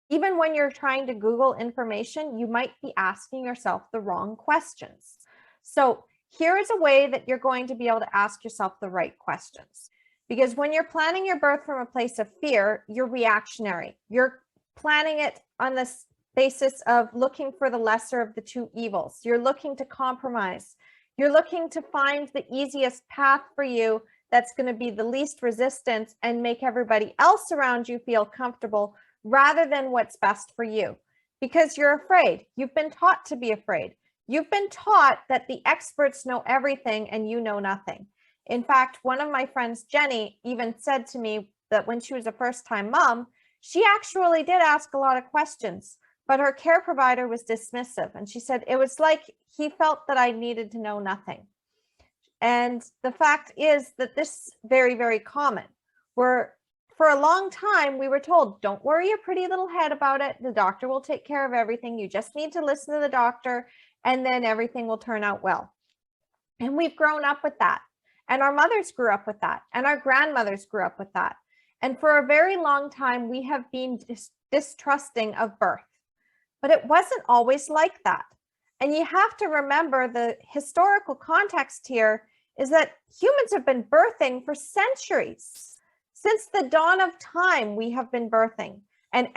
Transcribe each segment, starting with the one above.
Even when you're trying to Google information, you might be asking yourself the wrong questions. So here is a way that you're going to be able to ask yourself the right questions. Because when you're planning your birth from a place of fear, you're reactionary. You're planning it on this basis of looking for the lesser of the two evils. You're looking to compromise. You're looking to find the easiest path for you that's going to be the least resistance and make everybody else around you feel comfortable, rather than what's best for you, because you're afraid. You've been taught to be afraid. You've been taught that the experts know everything and you know nothing. In fact, one of my friends, Jenny, even said to me that when she was a first-time mom, she actually did ask a lot of questions, but her care provider was dismissive. And she said it was like he felt that I needed to know nothing. And the fact is that this is very, very common. For a long time, we were told, don't worry your pretty little head about it. The doctor will take care of everything. You just need to listen to the doctor, and then everything will turn out well. And we've grown up with that. And our mothers grew up with that. And our grandmothers grew up with that. And for a very long time, we have been distrusting of birth. But it wasn't always like that. And you have to remember the historical context here is that humans have been birthing for centuries. Since the dawn of time, we have been birthing, and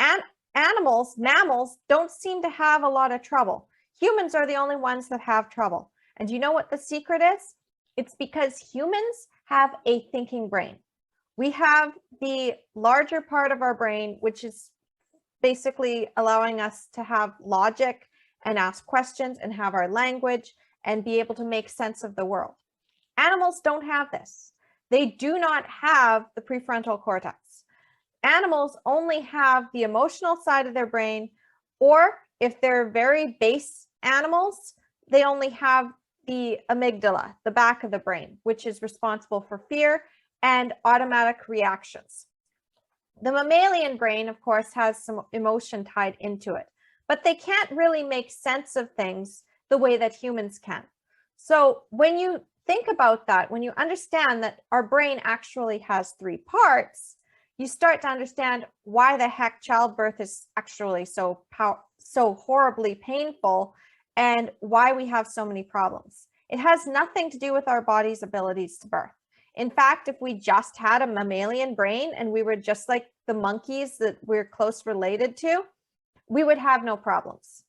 animals, mammals, don't seem to have a lot of trouble. Humans are the only ones that have trouble. And you know what the secret is? It's because humans have a thinking brain. We have the larger part of our brain, which is basically allowing us to have logic and ask questions and have our language and be able to make sense of the world. Animals don't have this. They do not have the prefrontal cortex. Animals only have the emotional side of their brain, or if they're very base animals, they only have the amygdala, the back of the brain, which is responsible for fear and automatic reactions. The mammalian brain, of course, has some emotion tied into it, but they can't really make sense of things the way that humans can. So when you think about that, when you understand that our brain actually has three parts, you start to understand why the heck childbirth is actually so horribly painful and why we have so many problems. It has nothing to do with our body's abilities to birth. In fact, if we just had a mammalian brain and we were just like the monkeys that we're close related to, we would have no problems.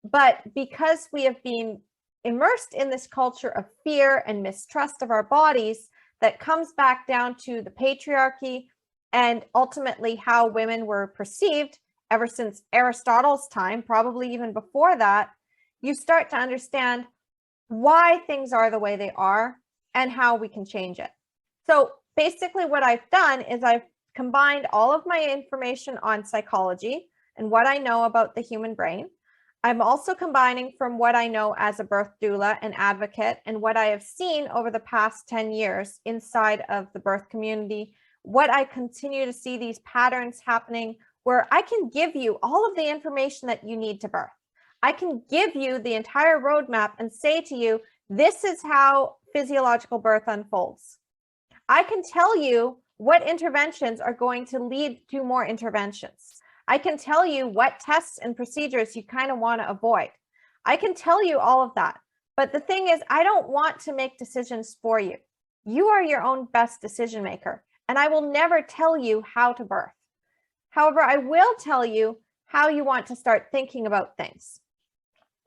But because we have been immersed in this culture of fear and mistrust of our bodies, that comes back down to the patriarchy and ultimately how women were perceived ever since Aristotle's time, probably even before that, you start to understand why things are the way they are and how we can change it. So basically what I've done is I've combined all of my information on psychology and what I know about the human brain. I'm also combining from what I know as a birth doula and advocate and what I have seen over the past 10 years inside of the birth community, what I continue to see these patterns happening where I can give you all of the information that you need to birth. I can give you the entire roadmap and say to you, this is how physiological birth unfolds. I can tell you what interventions are going to lead to more interventions. I can tell you what tests and procedures you kind of want to avoid. I can tell you all of that. But the thing is, I don't want to make decisions for you. You are your own best decision maker, and I will never tell you how to birth. However, I will tell you how you want to start thinking about things.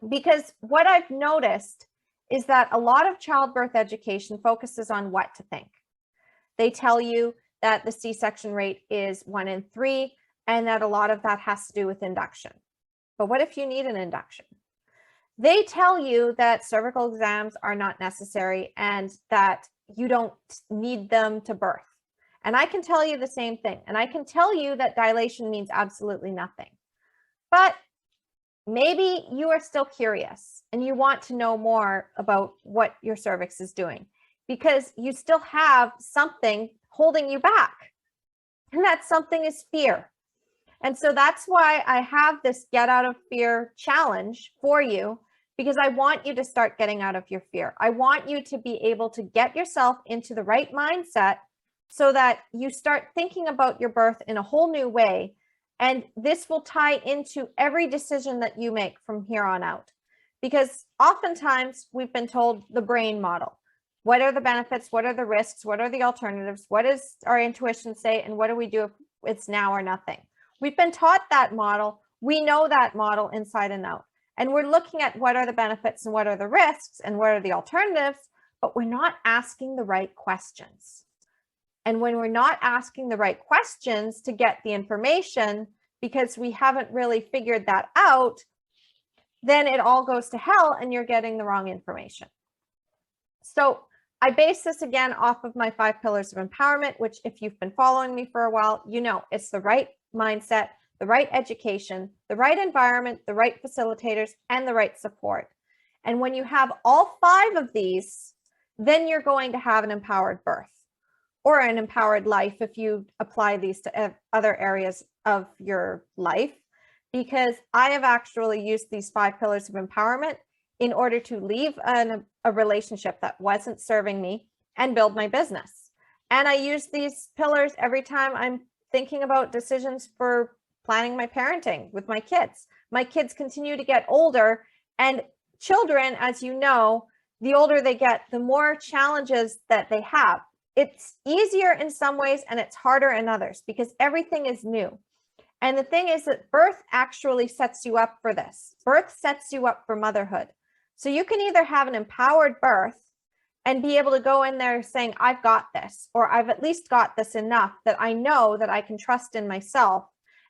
Because what I've noticed is that a lot of childbirth education focuses on what to think. They tell you that the C-section rate is 1 in 3, and that a lot of that has to do with induction. But what if you need an induction? They tell you that cervical exams are not necessary and that you don't need them to birth. And I can tell you the same thing. And I can tell you that dilation means absolutely nothing. But maybe you are still curious and you want to know more about what your cervix is doing because you still have something holding you back. And that something is fear. And so that's why I have this Get Out of Fear challenge for you, because I want you to start getting out of your fear. I want you to be able to get yourself into the right mindset so that you start thinking about your birth in a whole new way And this will tie into every decision that you make from here on out. Because oftentimes we've been told the brain model. What are the benefits? What are the risks? What are the alternatives? What does our intuition say? And what do we do if it's now or nothing? We've been taught that model. We know that model inside and out. And we're looking at what are the benefits and what are the risks and what are the alternatives, but we're not asking the right questions. And when we're not asking the right questions to get the information, because we haven't really figured that out, then it all goes to hell and you're getting the wrong information. So I base this again off of my 5 pillars of empowerment, which if you've been following me for a while, you know it's the right mindset, the right education, the right environment, the right facilitators, and the right support. And when you have all 5 of these, then you're going to have an empowered birth or an empowered life if you apply these to other areas of your life, because I have actually used these 5 pillars of empowerment in order to leave a relationship that wasn't serving me and build my business. And I use these pillars every time I'm thinking about decisions for planning my parenting with my kids. My kids continue to get older, and children, as you know, the older they get, the more challenges that they have. It's easier in some ways and it's harder in others because everything is new. And the thing is that birth actually sets you up for this. Birth sets you up for motherhood. So you can either have an empowered birth and be able to go in there saying, I've got this, or I've at least got this enough that I know that I can trust in myself.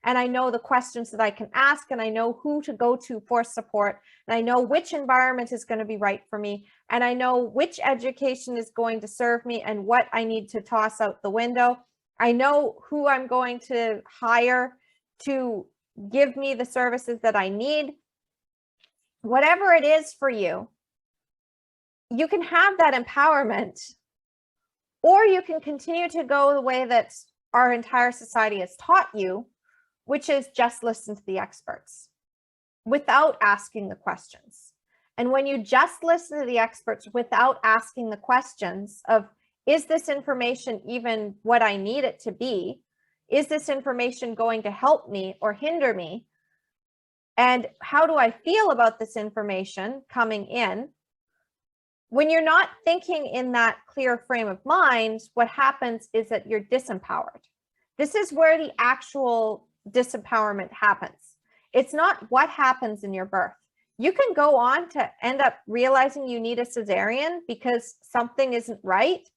And I know the questions that I can ask, and I know who to go to for support. And I know which environment is going to be right for me. And I know which education is going to serve me and what I need to toss out the window. I know who I'm going to hire to give me the services that I need. Whatever it is for you, you can have that empowerment, or you can continue to go the way that our entire society has taught you, which is just listen to the experts without asking the questions. And when you just listen to the experts without asking the questions of, is this information even what I need it to be? Is this information going to help me or hinder me? And how do I feel about this information coming in? When you're not thinking in that clear frame of mind, what happens is that you're disempowered. This is where the actual disempowerment happens. It's not what happens in your birth. You can go on to end up realizing you need a cesarean because something isn't right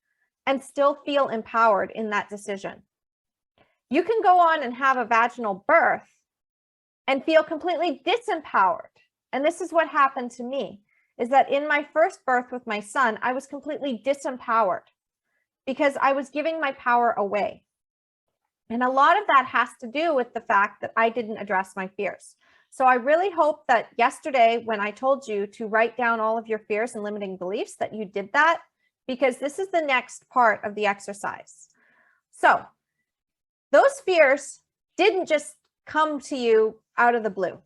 and still feel empowered in that decision. You can go on and have a vaginal birth and feel completely disempowered. And this is what happened to me, is that in my first birth with my son, I was completely disempowered because I was giving my power away. And a lot of that has to do with the fact that I didn't address my fears. So I really hope that yesterday, when I told you to write down all of your fears and limiting beliefs, that you did that, because this is the next part of the exercise. So those fears didn't just come to you out of the blue,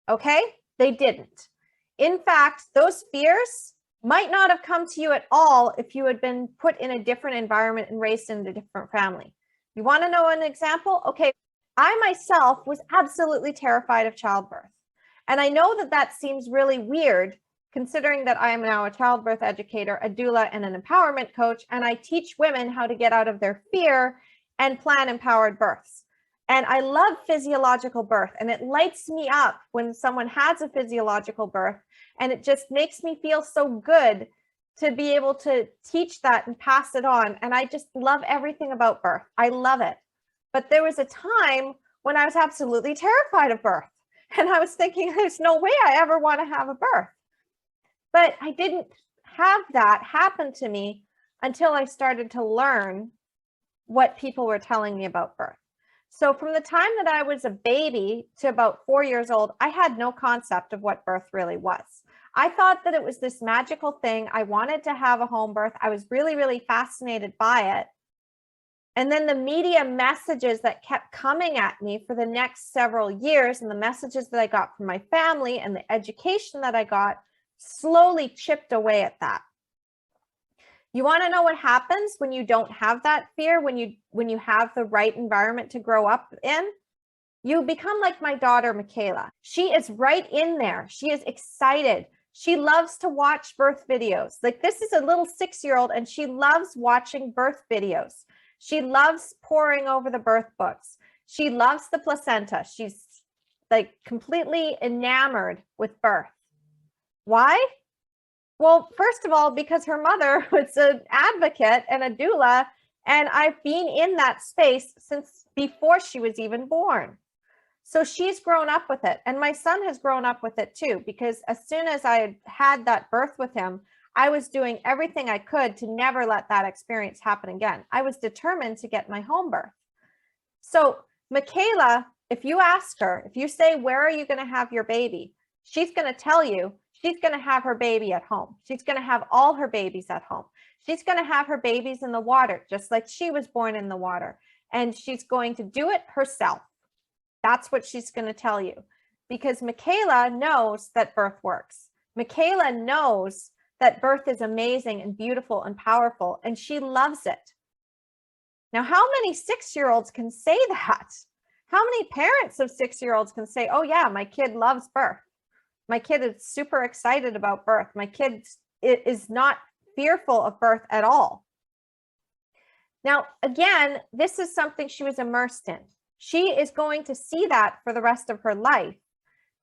okay? They didn't. In fact, those fears might not have come to you at all if you had been put in a different environment and raised in a different family. You want to know an example? Okay, I myself was absolutely terrified of childbirth. And I know that that seems really weird, considering that I am now a childbirth educator, a doula, and an empowerment coach, and I teach women how to get out of their fear and plan empowered births. And I love physiological birth, and it lights me up when someone has a physiological birth, and it just makes me feel so good to be able to teach that and pass it on. And I just love everything about birth. I love it. But there was a time when I was absolutely terrified of birth. And I was thinking, there's no way I ever want to have a birth. But I didn't have that happen to me until I started to learn what people were telling me about birth. So from the time that I was a baby to about 4 years old, I had no concept of what birth really was. I thought that it was this magical thing. I wanted to have a home birth. I was really, really fascinated by it. And then the media messages that kept coming at me for the next several years, and the messages that I got from my family and the education that I got, slowly chipped away at that. You want to know what happens when you don't have that fear, when you have the right environment to grow up in? You become like my daughter, Michaela. She is right in there. She is excited. She loves to watch birth videos. Like, this is a little 6-year-old and she loves watching birth videos. She loves poring over the birth books. She loves the placenta. She's like completely enamored with birth. Why? Well, first of all, because her mother was an advocate and a doula, and I've been in that space since before she was even born. So she's grown up with it. And my son has grown up with it too, because as soon as I had that birth with him, I was doing everything I could to never let that experience happen again. I was determined to get my home birth. So Michaela, if you ask her, if you say, where are you going to have your baby? She's going to tell you she's going to have her baby at home. She's going to have all her babies at home. She's going to have her babies in the water, just like she was born in the water. And she's going to do it herself. That's what she's going to tell you, because Michaela knows that birth works. Michaela knows that birth is amazing and beautiful and powerful, and she loves it. Now, how many 6-year-olds can say that? How many parents of 6-year-olds can say, oh yeah, my kid loves birth. My kid is super excited about birth. My kid is not fearful of birth at all. Now, again, this is something she was immersed in. She is going to see that for the rest of her life,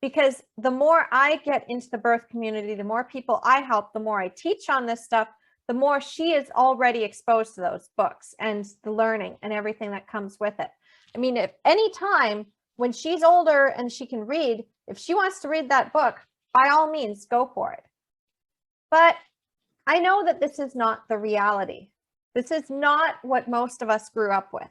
because the more I get into the birth community, the more people I help, the more I teach on this stuff, the more she is already exposed to those books and the learning and everything that comes with it. I mean, if any time when she's older and she can read, if she wants to read that book, by all means, go for it. But I know that this is not the reality. This is not what most of us grew up with.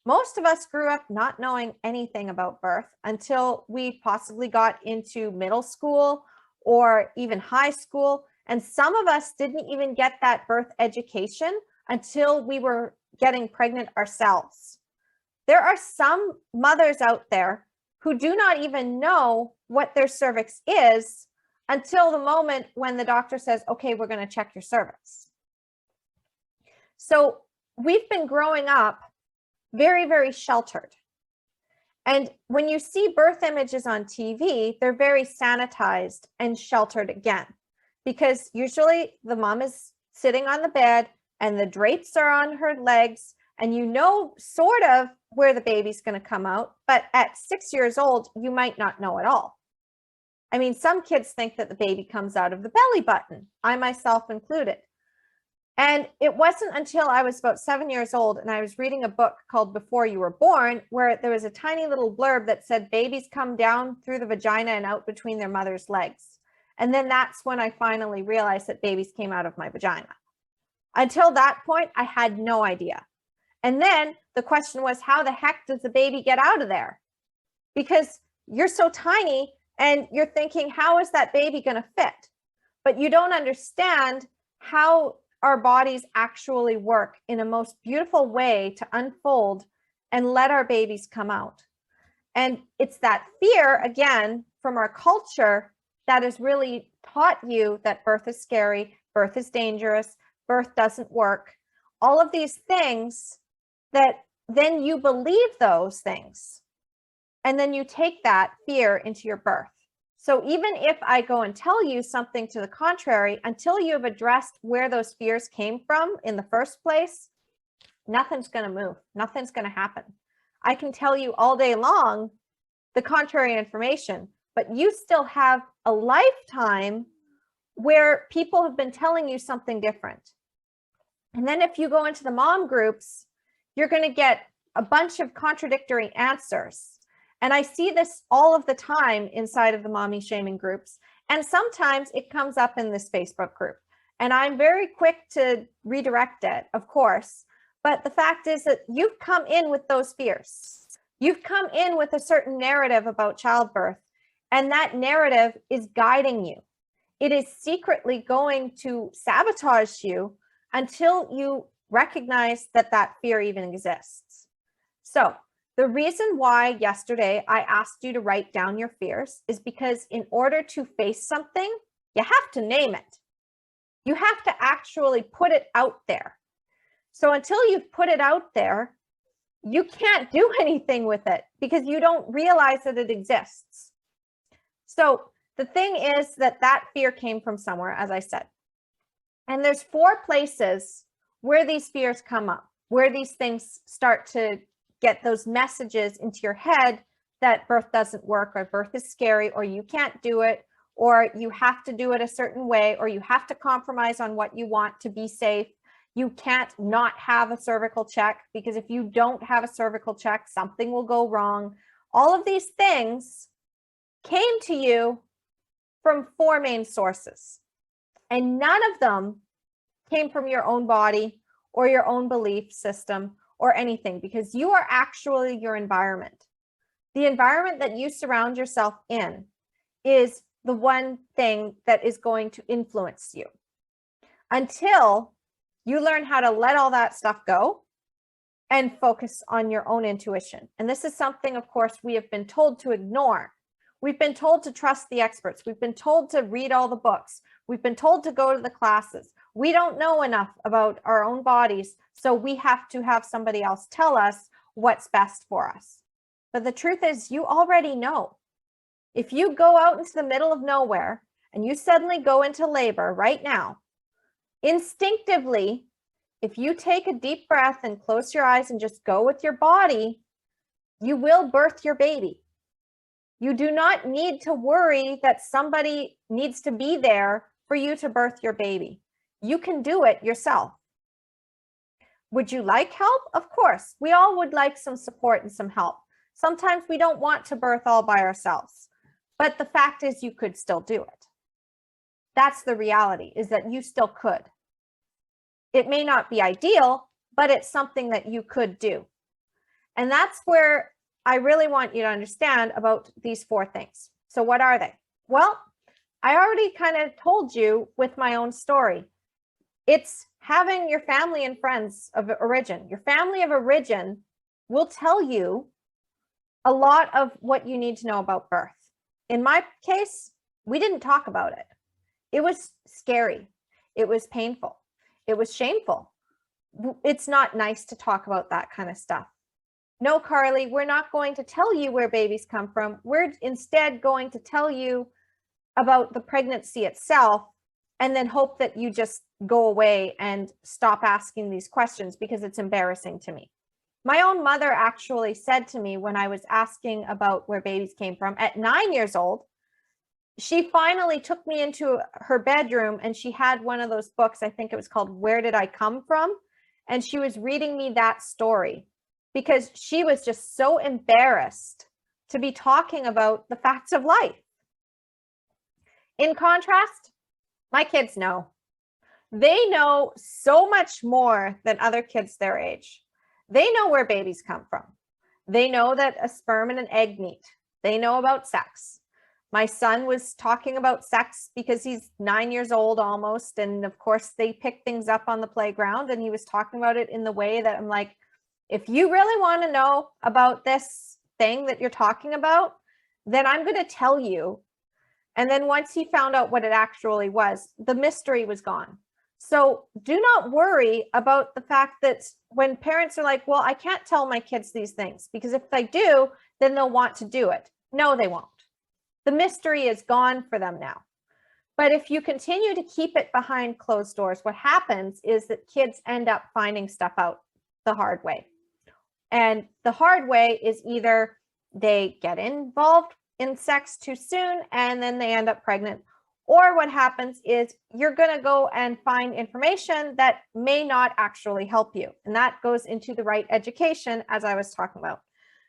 Most of us grew up not knowing anything about birth until we possibly got into middle school or even high school. And some of us didn't even get that birth education until we were getting pregnant ourselves. There are some mothers out there who do not even know what their cervix is until the moment when the doctor says, okay, we're going to check your cervix. So we've been growing up very, very sheltered. And when you see birth images on TV, they're very sanitized and sheltered again, because usually the mom is sitting on the bed and the drapes are on her legs, and you know sort of where the baby's going to come out. But at 6 years old, you might not know at all. I mean, some kids think that the baby comes out of the belly button, I myself included. And it wasn't until I was about 7 years old and I was reading a book called Before You Were Born, where there was a tiny little blurb that said babies come down through the vagina and out between their mother's legs. And then that's when I finally realized that babies came out of my vagina. Until that point, I had no idea. And then the question was, how the heck does the baby get out of there? Because you're so tiny and you're thinking, how is that baby going to fit? But you don't understand how our bodies actually work in a most beautiful way to unfold and let our babies come out. And it's that fear, again, from our culture that has really taught you that birth is scary, birth is dangerous, birth doesn't work. All of these things that then you believe those things. And then you take that fear into your birth. So even if I go and tell you something to the contrary, until you have addressed where those fears came from in the first place, nothing's going to move. Nothing's going to happen. I can tell you all day long the contrary information, but you still have a lifetime where people have been telling you something different. And then if you go into the mom groups, you're going to get a bunch of contradictory answers. And I see this all of the time inside of the mommy shaming groups. And sometimes it comes up in this Facebook group. And I'm very quick to redirect it, of course. But the fact is that you've come in with those fears. You've come in with a certain narrative about childbirth. And that narrative is guiding you. It is secretly going to sabotage you until you recognize that that fear even exists. So the reason why yesterday I asked you to write down your fears is because in order to face something, you have to name it. You have to actually put it out there. So until you've put it out there, you can't do anything with it because you don't realize that it exists. So the thing is that that fear came from somewhere, as I said. And there's 4 places where these fears come up, where these things start to get those messages into your head that birth doesn't work, or birth is scary, or you can't do it, or you have to do it a certain way, or you have to compromise on what you want to be safe. You can't not have a cervical check, because if you don't have a cervical check, something will go wrong. All of these things came to you from 4 main sources, and none of them came from your own body or your own belief system or anything, because you are actually your environment. The environment that you surround yourself in is the one thing that is going to influence you until you learn how to let all that stuff go and focus on your own intuition. And this is something, of course, we have been told to ignore. We've been told to trust the experts. We've been told to read all the books. We've been told to go to the classes. We don't know enough about our own bodies, so we have to have somebody else tell us what's best for us. But the truth is, you already know. If you go out into the middle of nowhere and you suddenly go into labor right now, instinctively, if you take a deep breath and close your eyes and just go with your body, you will birth your baby. You do not need to worry that somebody needs to be there for you to birth your baby. You can do it yourself. Would you like help? Of course. We all would like some support and some help. Sometimes we don't want to birth all by ourselves, but the fact is you could still do it. That's the reality, is that you still could. It may not be ideal, but it's something that you could do. And that's where I really want you to understand about these 4 things. So what are they? Well, I already kind of told you with my own story. It's having your family and friends of origin. Your family of origin will tell you a lot of what you need to know about birth. In my case, we didn't talk about it. It was scary. It was painful. It was shameful. It's not nice to talk about that kind of stuff. No, Carly, we're not going to tell you where babies come from. We're instead going to tell you about the pregnancy itself, and then hope that you just go away and stop asking these questions because it's embarrassing to me. My own mother actually said to me when I was asking about where babies came from at 9 years old, she finally took me into her bedroom and she had one of those books, I think it was called Where Did I Come From? And she was reading me that story because she was just so embarrassed to be talking about the facts of life. In contrast, my kids know. They know so much more than other kids their age. They know where babies come from. They know that a sperm and an egg meet. They know about sex. My son was talking about sex because he's 9 years old almost. And of course, they pick things up on the playground. And he was talking about it in the way that I'm like, if you really want to know about this thing that you're talking about, then I'm going to tell you. And then once he found out what it actually was, the mystery was gone. So do not worry about the fact that when parents are like, well, I can't tell my kids these things because if they do, then they'll want to do it. No, they won't. The mystery is gone for them now. But if you continue to keep it behind closed doors, what happens is that kids end up finding stuff out the hard way. And the hard way is either they get involved in sex too soon and then they end up pregnant. Or what happens is you're going to go and find information that may not actually help you. And that goes into the right education, as I was talking about.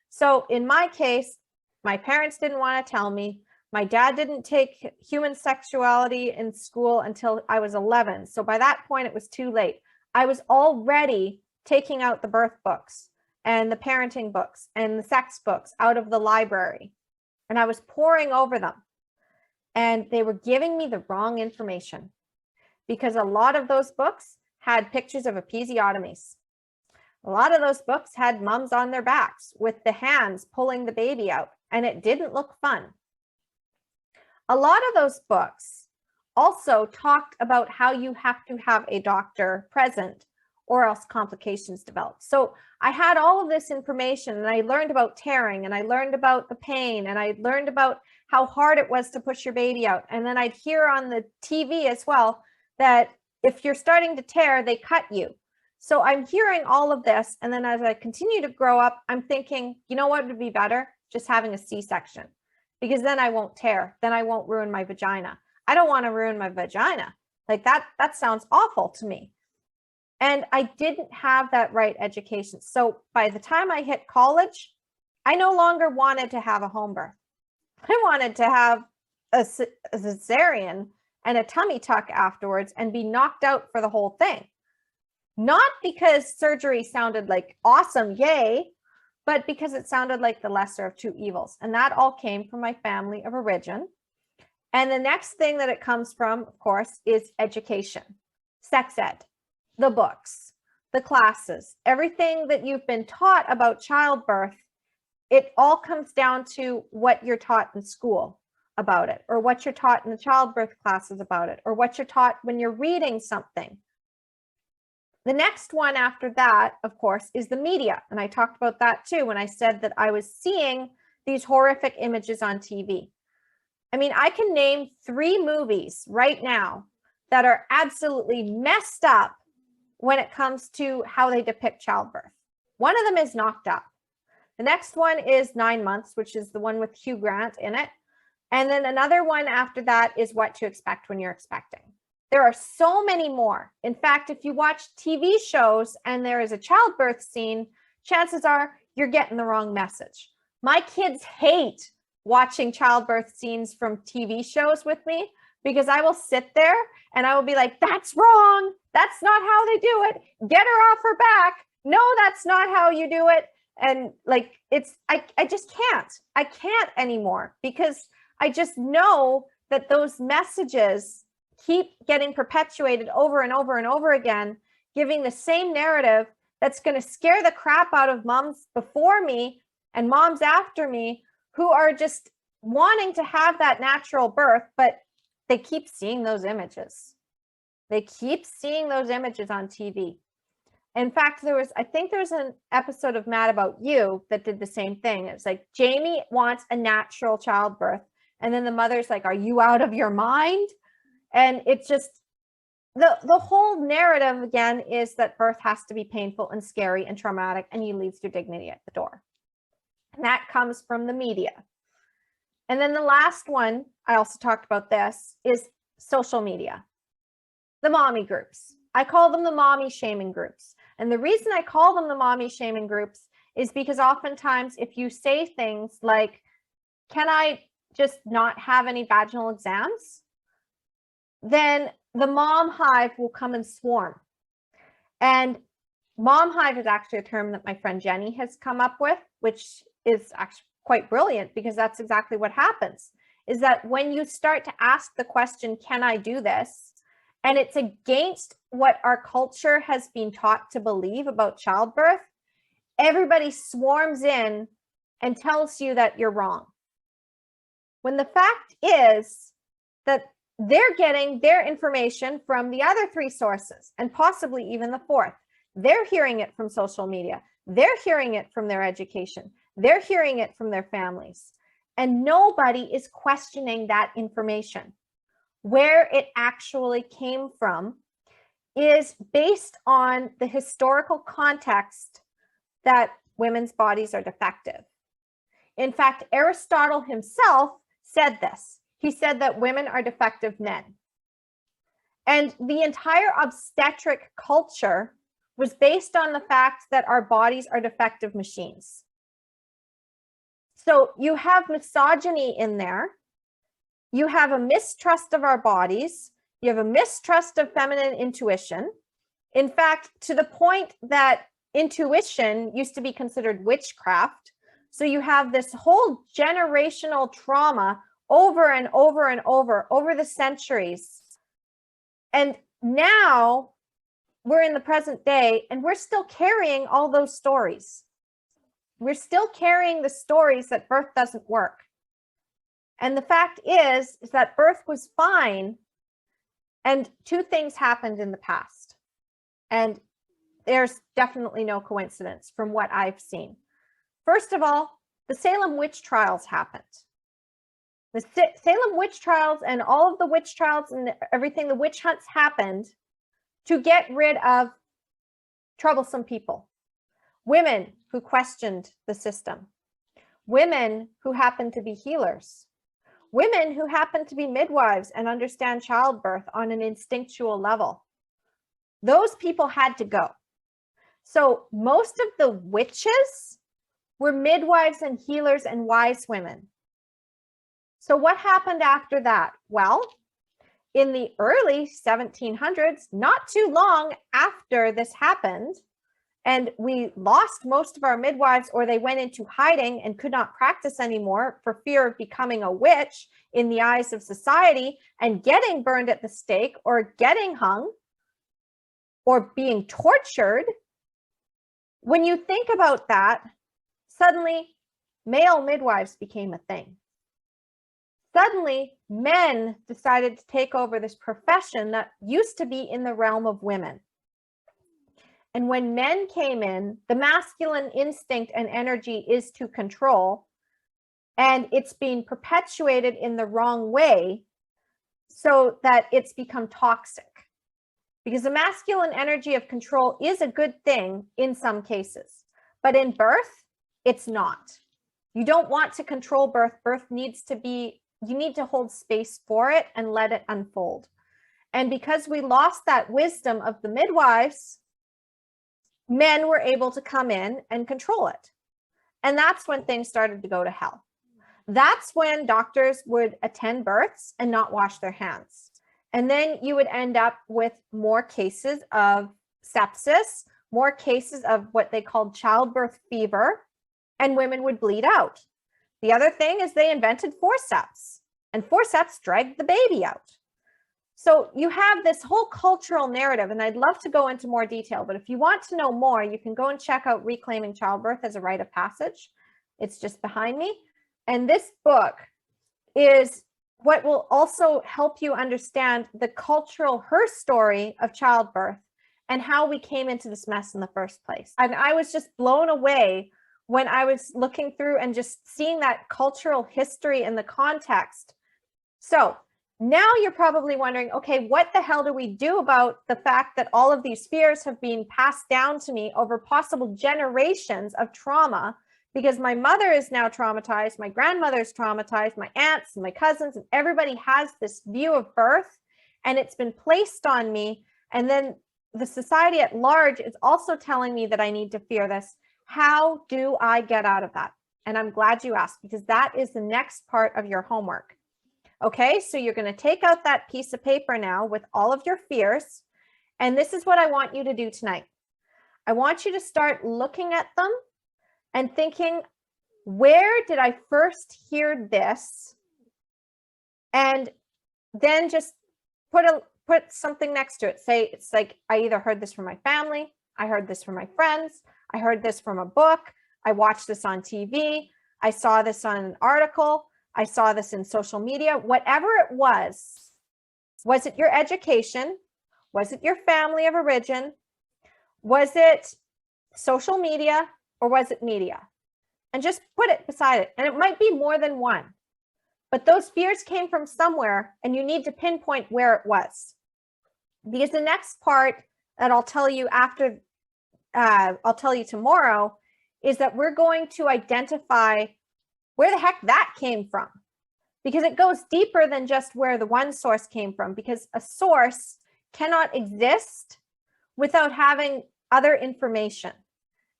So in my case, my parents didn't want to tell me. My dad didn't take human sexuality in school until I was 11. So by that point, it was too late. I was already taking out the birth books and the parenting books and the sex books out of the library. And I was poring over them. And they were giving me the wrong information because a lot of those books had pictures of episiotomies. A lot of those books had moms on their backs with the hands pulling the baby out, and it didn't look fun. A lot of those books also talked about how you have to have a doctor present or else complications develop. So I had all of this information, and I learned about tearing, and I learned about the pain, and I learned about how hard it was to push your baby out. And then I'd hear on the TV as well that if you're starting to tear, they cut you. So I'm hearing all of this. And then as I continue to grow up, I'm thinking, you know what would be better? Just having a C-section, because then I won't tear. Then I won't ruin my vagina. I don't want to ruin my vagina. Like that sounds awful to me. And I didn't have that right education. So by the time I hit college, I no longer wanted to have a home birth. I wanted to have a cesarean and a tummy tuck afterwards and be knocked out for the whole thing. Not because surgery sounded like awesome, yay, but because it sounded like the lesser of two evils. And that all came from my family of origin. And the next thing that it comes from, of course, is education, sex ed, the books, the classes, everything that you've been taught about childbirth. It all comes down to what you're taught in school about it, or what you're taught in the childbirth classes about it, or what you're taught when you're reading something. The next one after that, of course, is the media. And I talked about that too when I said that I was seeing these horrific images on TV. I mean, I can name 3 movies right now that are absolutely messed up when it comes to how they depict childbirth. One of them is Knocked Up. The next one is 9 Months, which is the one with Hugh Grant in it. And then another one after that is What to Expect When You're Expecting. There are so many more. In fact, if you watch TV shows and there is a childbirth scene, chances are you're getting the wrong message. My kids hate watching childbirth scenes from TV shows with me, because I will sit there and I will be like, that's wrong. That's not how they do it. Get her off her back. No, that's not how you do it. And like, I just can't. I can't anymore, because I just know that those messages keep getting perpetuated over and over and over again, giving the same narrative that's going to scare the crap out of moms before me and moms after me, who are just wanting to have that natural birth, but they keep seeing those images. They keep seeing those images on TV. In fact, I think there was an episode of Mad About You that did the same thing. It's like, Jamie wants a natural childbirth. And then the mother's like, are you out of your mind? And it's just, the whole narrative again is that birth has to be painful and scary and traumatic, and you leave your dignity at the door. And that comes from the media. And then the last one, I also talked about this, is social media. The mommy groups. I call them the mommy shaming groups. And the reason I call them the mommy shaming groups is because oftentimes if you say things like, can I just not have any vaginal exams? Then the mom hive will come and swarm. And mom hive is actually a term that my friend Jenny has come up with, which is actually quite brilliant, because that's exactly what happens, is that when you start to ask the question, can I do this? And it's against what our culture has been taught to believe about childbirth, everybody swarms in and tells you that you're wrong. When the fact is that they're getting their information from the other 3 sources, and possibly even the 4th. They're hearing it from social media. They're hearing it from their education. They're hearing it from their families. And nobody is questioning that information. Where it actually came from is based on the historical context that women's bodies are defective. In fact, Aristotle himself said this. He said that women are defective men. And the entire obstetric culture was based on the fact that our bodies are defective machines. So you have misogyny in there. You have a mistrust of our bodies. You have a mistrust of feminine intuition. In fact, to the point that intuition used to be considered witchcraft. So you have this whole generational trauma over and over and over the centuries. And now we're in the present day and we're still carrying all those stories. We're still carrying the stories that birth doesn't work. And the fact is that birth was fine. And 2 things happened in the past. And there's definitely no coincidence from what I've seen. First of all, the Salem witch trials happened. The Salem witch trials and all of the witch trials and everything, the witch hunts happened to get rid of troublesome people, women who questioned the system, women who happened to be healers, women who happened to be midwives and understand childbirth on an instinctual level. Those people had to go. So most of the witches were midwives and healers and wise women. So what happened after that? Well, in the early 1700s, not too long after this happened, and we lost most of our midwives, or they went into hiding and could not practice anymore for fear of becoming a witch in the eyes of society and getting burned at the stake or getting hung or being tortured. When you think about that, suddenly male midwives became a thing. Suddenly, men decided to take over this profession that used to be in the realm of women. And when men came in, the masculine instinct and energy is to control, and it's being perpetuated in the wrong way so that it's become toxic. Because the masculine energy of control is a good thing in some cases, but in birth, it's not. You don't want to control birth. Birth needs to be, you need to hold space for it and let it unfold. And because we lost that wisdom of the midwives, men were able to come in and control it. And that's when things started to go to hell. That's when doctors would attend births and not wash their hands. And then you would end up with more cases of sepsis, more cases of what they called childbirth fever, and women would bleed out. The other thing is they invented forceps, and forceps dragged the baby out. So you have this whole cultural narrative, and I'd love to go into more detail, but if you want to know more, you can go and check out Reclaiming Childbirth as a Rite of Passage. It's just behind me. And this book is what will also help you understand the cultural, her story of childbirth and how we came into this mess in the first place. And I was just blown away when I was looking through and just seeing that cultural history and the context. So now you're probably wondering, okay, what the hell do we do about the fact that all of these fears have been passed down to me over possible generations of trauma? Because my mother is now traumatized, my grandmother's traumatized, my aunts and my cousins, and everybody has this view of birth, and it's been placed on me. And then the society at large is also telling me that I need to fear this. How do I get out of that? And I'm glad you asked, because that is the next part of your homework. Okay, so you're going to take out that piece of paper now with all of your fears. And this is what I want you to do tonight. I want you to start looking at them and thinking, where did I first hear this? And then just put something next to it. Say, it's like, I either heard this from my family, I heard this from my friends, I heard this from a book, I watched this on TV, I saw this on an article, I saw this in social media. Whatever it was it your education? Was it your family of origin? Was it social media, or was it media? And just put it beside it. And it might be more than one, but those fears came from somewhere, and you need to pinpoint where it was. Because the next part that I'll tell you after, I'll tell you tomorrow, is that we're going to identify where the heck that came from, because it goes deeper than just where the one source came from, because a source cannot exist without having other information.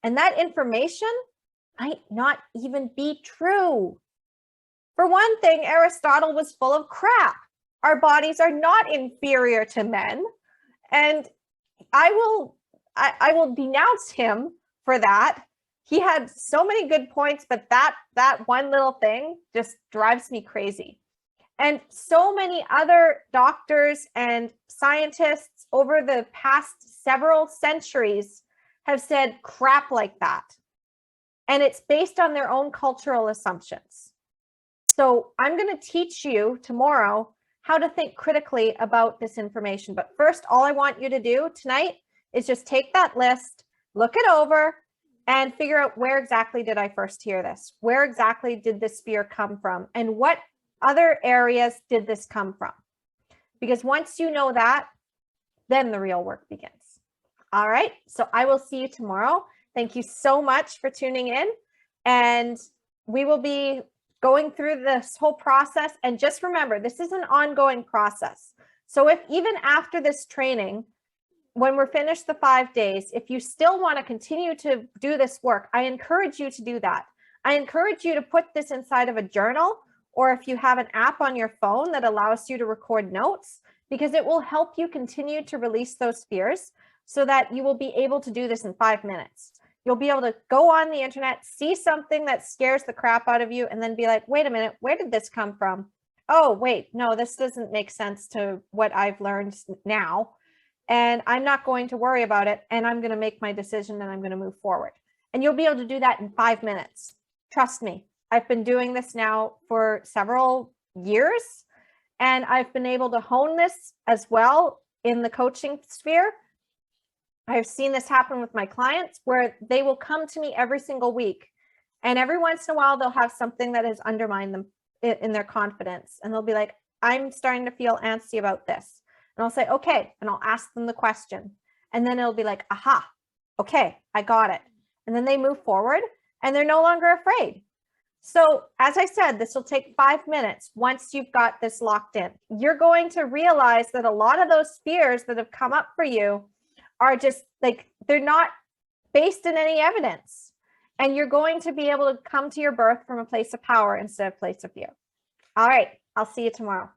And that information might not even be true. For one thing, Aristotle was full of crap. Our bodies are not inferior to men. And I will denounce him for that. He had so many good points, but that one little thing just drives me crazy. And so many other doctors and scientists over the past several centuries have said crap like that. And it's based on their own cultural assumptions. So I'm going to teach you tomorrow how to think critically about this information. But first, all I want you to do tonight is just take that list, look it over, and figure out where exactly did I first hear this? Where exactly did this fear come from? And what other areas did this come from? Because once you know that, then the real work begins. All right, so I will see you tomorrow. Thank you so much for tuning in. And we will be going through this whole process. And just remember, this is an ongoing process. So if even after this training, when we're finished the 5 days, if you still want to continue to do this work, I encourage you to do that. I encourage you to put this inside of a journal, or if you have an app on your phone that allows you to record notes, because it will help you continue to release those fears so that you will be able to do this in 5 minutes. You'll be able to go on the internet, see something that scares the crap out of you, and then be like, wait a minute, where did this come from? Oh, wait, no, this doesn't make sense to what I've learned now. And I'm not going to worry about it. And I'm going to make my decision and I'm going to move forward. And you'll be able to do that in 5 minutes. Trust me, I've been doing this now for several years, and I've been able to hone this as well in the coaching sphere. I've seen this happen with my clients where they will come to me every single week. And every once in a while, they'll have something that has undermined them in their confidence. And they'll be like, I'm starting to feel antsy about this. And I'll say, okay. And I'll ask them the question. And then it'll be like, aha, okay, I got it. And then they move forward and they're no longer afraid. So as I said, this will take 5 minutes. Once you've got this locked in, you're going to realize that a lot of those fears that have come up for you are just like, they're not based in any evidence. And you're going to be able to come to your birth from a place of power instead of a place of fear. All right, I'll see you tomorrow.